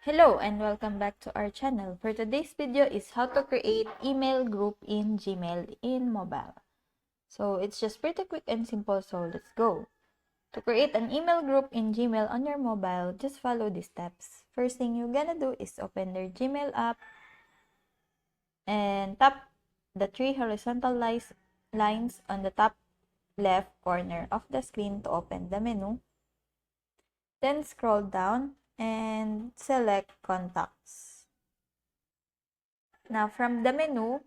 Hello and welcome back to our channel. For today's video is how to create email group in Gmail in mobile. So it's just pretty quick and simple, so let's go. To create an email group in Gmail on your mobile, just follow these steps. First thing you're gonna do is open their Gmail app and tap the three horizontal lines on the top left corner of the screen to open the menu. Then scroll down and select Contacts. Now, from the menu,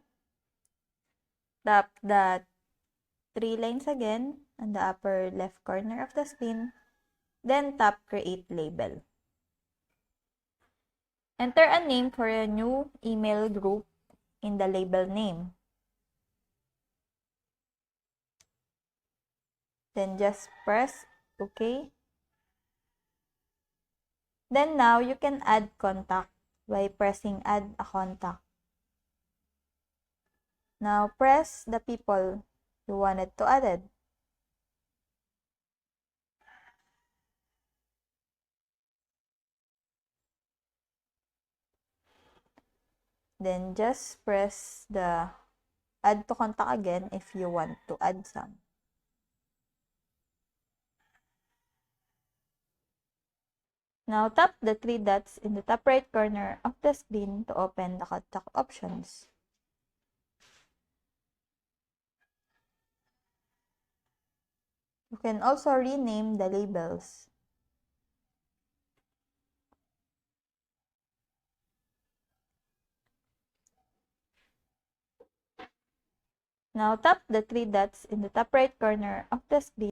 tap the three lines again on the upper left corner of the screen, then tap Create Label. Enter a name for a new email group in the label name. Then just press OK. Then now you can add contact by pressing Add a Contact. Now press the people you wanted to add. Then just press the Add to Contact again if you want to add some. Now tap the three dots in the top right corner of the screen to open the contact options. You can also rename the labels. Now tap the three dots in the top right corner of the screen.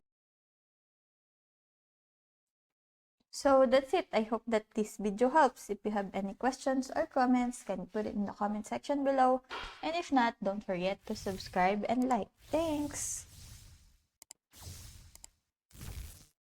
So that's it. I hope that this video helps. If you have any questions or comments, can you put it in the comment section below? And if not, don't forget to subscribe and like. Thanks!